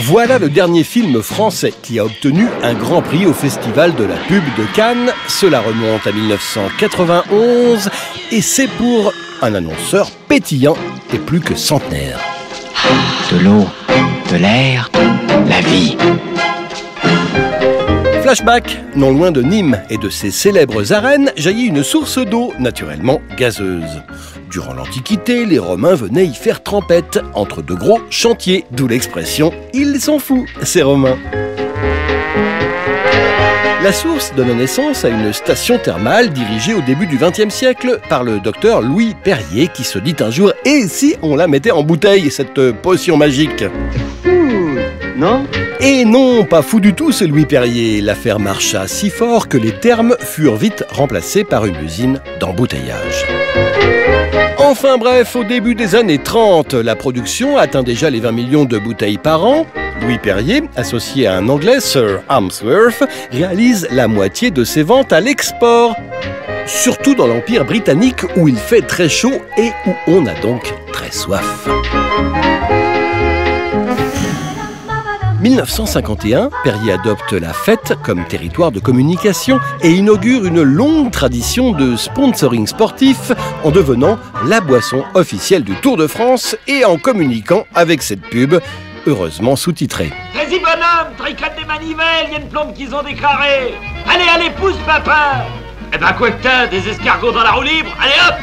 Voilà le dernier film français qui a obtenu un grand prix au Festival de la pub de Cannes. Cela remonte à 1991 et c'est pour un annonceur pétillant et plus que centenaire. De l'eau, de l'air, la vie. Flashback, non loin de Nîmes et de ses célèbres arènes, jaillit une source d'eau naturellement gazeuse. Durant l'Antiquité, les Romains venaient y faire trempette entre de gros chantiers, d'où l'expression « ils sont fous, ces Romains ». La source donne naissance à une station thermale dirigée au début du XXe siècle par le docteur Louis Perrier qui se dit un jour « et si on la mettait en bouteille, cette potion magique ?» Non ? Et non, pas fou du tout ce Louis Perrier. L'affaire marcha si fort que les thermes furent vite remplacés par une usine d'embouteillage. Enfin bref, au début des années 30, la production atteint déjà les 20 millions de bouteilles par an. Louis Perrier, associé à un Anglais, Sir Harmsworth, réalise la moitié de ses ventes à l'export. Surtout dans l'Empire britannique où il fait très chaud et où on a donc très soif. 1951, Perrier adopte la fête comme territoire de communication et inaugure une longue tradition de sponsoring sportif en devenant la boisson officielle du Tour de France et en communiquant avec cette pub, heureusement sous-titrée. Vas-y bonhomme, tricote des manivelles, y a une plombe qu'ils ont déclarée. Allez, allez, pousse papa. Eh ben quoi que t'as, des escargots dans la roue libre, allez hop.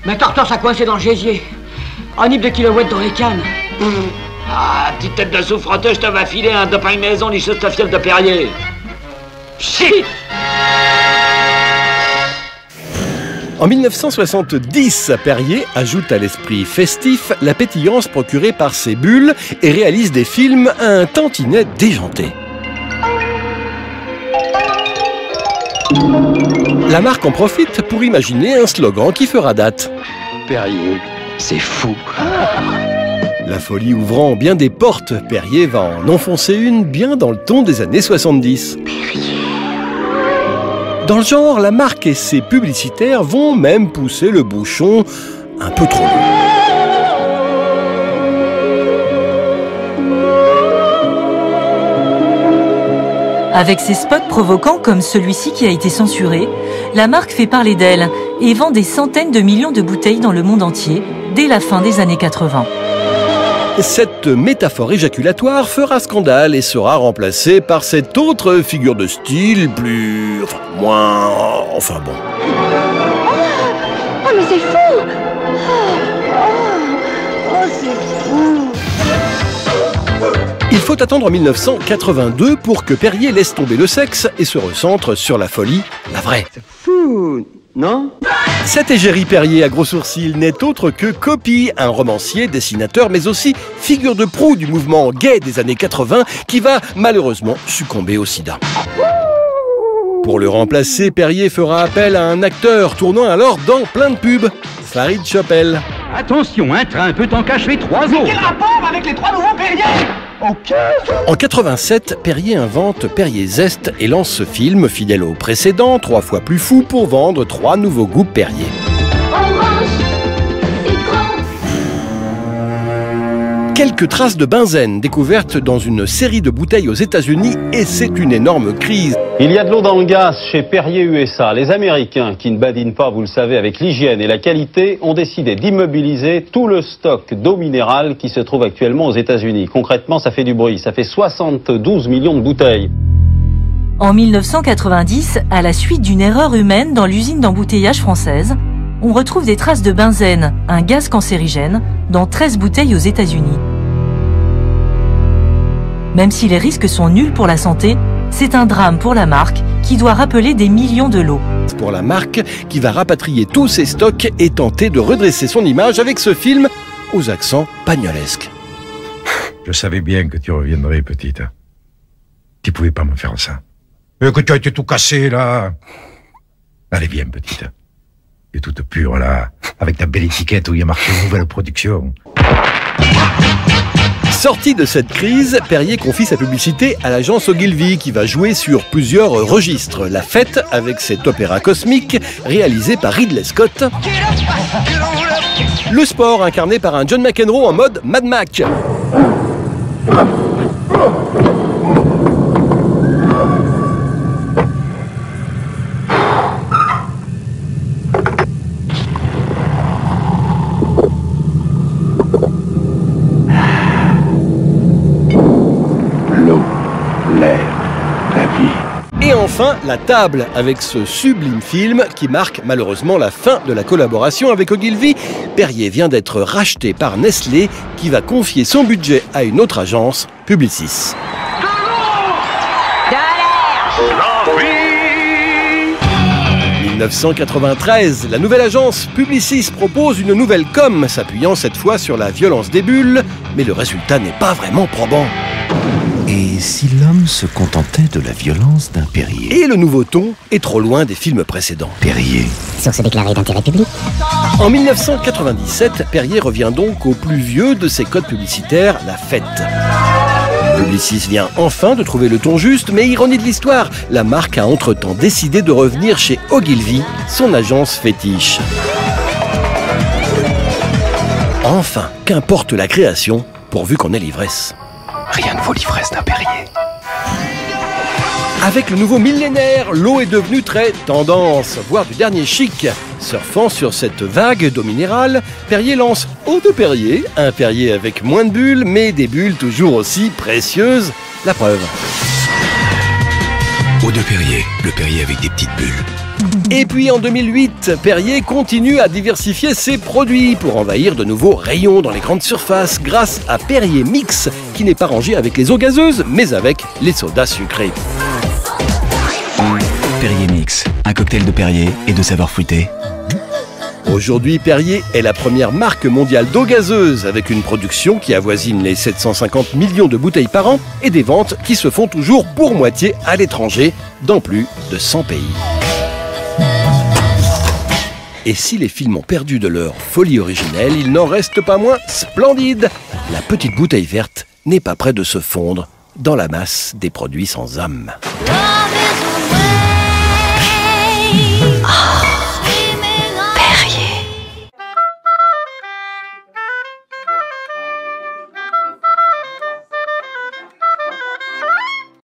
Ma tortoise a coincé dans le gésier. Un nip de kilowatts dans les cannes. Ah, petite tête de souffreteuse, je te va filer un doping maison licheuse ta fiole de Perrier. Shit. En 1970, Perrier ajoute à l'esprit festif la pétillance procurée par ses bulles et réalise des films un tantinet déjanté. La marque en profite pour imaginer un slogan qui fera date. Perrier, c'est fou. La folie ouvrant bien des portes, Perrier va en enfoncer une bien dans le ton des années 70. Dans le genre, la marque et ses publicitaires vont même pousser le bouchon un peu trop loin. Avec ses spots provoquants comme celui-ci qui a été censuré, la marque fait parler d'elle et vend des centaines de millions de bouteilles dans le monde entier dès la fin des années 80. Cette métaphore éjaculatoire fera scandale et sera remplacée par cette autre figure de style plus... enfin bon. Oh mais c'est fou! C'est fou! Il faut attendre 1982 pour que Perrier laisse tomber le sexe et se recentre sur la folie, la vraie. C'est fou, non? Cet égérie Perrier à gros sourcils n'est autre que Copy, un romancier, dessinateur, mais aussi figure de proue du mouvement gay des années 80 qui va malheureusement succomber au sida. Pour le remplacer, Perrier fera appel à un acteur tournant alors dans plein de pubs, Farid Chappell. Attention, un train peut en cacher 3 autres. Quel rapport avec les 3 nouveaux Perrier? Ok. En 87, Perrier invente Perrier Zest et lance ce film, fidèle au précédent, 3 fois plus fou, pour vendre 3 nouveaux goûts Perrier. Quelques traces de benzène découvertes dans une série de bouteilles aux États-Unis et c'est une énorme crise. Il y a de l'eau dans le gaz chez Perrier USA. Les Américains, qui ne badinent pas, vous le savez, avec l'hygiène et la qualité, ont décidé d'immobiliser tout le stock d'eau minérale qui se trouve actuellement aux États-Unis. Concrètement, ça fait du bruit. Ça fait 72 millions de bouteilles. En 1990, à la suite d'une erreur humaine dans l'usine d'embouteillage française, on retrouve des traces de benzène, un gaz cancérigène, dans 13 bouteilles aux États-Unis. Même si les risques sont nuls pour la santé, c'est un drame pour la marque qui doit rappeler des millions de lots. Pour la marque qui va rapatrier tous ses stocks et tenter de redresser son image avec ce film aux accents pagnolesques. Je savais bien que tu reviendrais, petite. Tu pouvais pas me faire ça. Que tu as été tout cassé, là. Allez, viens, petite. Et toute pure, là, avec ta belle étiquette où il y a marqué nouvelle production. Sorti de cette crise, Perrier confie sa publicité à l'agence Ogilvy qui va jouer sur plusieurs registres. La Fête avec cet opéra cosmique réalisé par Ridley Scott. Le sport incarné par un John McEnroe en mode Mad Max. Et enfin, La Table, avec ce sublime film qui marque malheureusement la fin de la collaboration avec Ogilvy. Perrier vient d'être racheté par Nestlé, qui va confier son budget à une autre agence, Publicis. 1993, la nouvelle agence Publicis propose une nouvelle com, s'appuyant cette fois sur la violence des bulles, mais le résultat n'est pas vraiment probant. Et si l'homme se contentait de la violence d'un Perrier? Et le nouveau ton est trop loin des films précédents. Perrier. Source déclarée d'intérêt public. En 1997, Perrier revient donc au plus vieux de ses codes publicitaires, La Fête. Publicis vient enfin de trouver le ton juste, mais ironie de l'histoire, la marque a entre-temps décidé de revenir chez Ogilvy, son agence fétiche. Enfin, qu'importe la création, pourvu qu'on ait l'ivresse. Rien ne vaut l'ivresse d'un Perrier. Avec le nouveau millénaire, l'eau est devenue très tendance, voire du dernier chic. Surfant sur cette vague d'eau minérale, Perrier lance Eau de Perrier, un Perrier avec moins de bulles, mais des bulles toujours aussi précieuses. La preuve. Eau de Perrier, le Perrier avec des petites bulles. Et puis en 2008, Perrier continue à diversifier ses produits pour envahir de nouveaux rayons dans les grandes surfaces grâce à Perrier Mix, qui n'est pas rangé avec les eaux gazeuses, mais avec les sodas sucrés. Perrier Mix, un cocktail de Perrier et de saveurs fruitées. Aujourd'hui, Perrier est la première marque mondiale d'eau gazeuse, avec une production qui avoisine les 750 millions de bouteilles par an et des ventes qui se font toujours pour moitié à l'étranger, dans plus de 100 pays. Et si les films ont perdu de leur folie originelle, il n'en reste pas moins splendide. La petite bouteille verte n'est pas près de se fondre dans la masse des produits sans âme.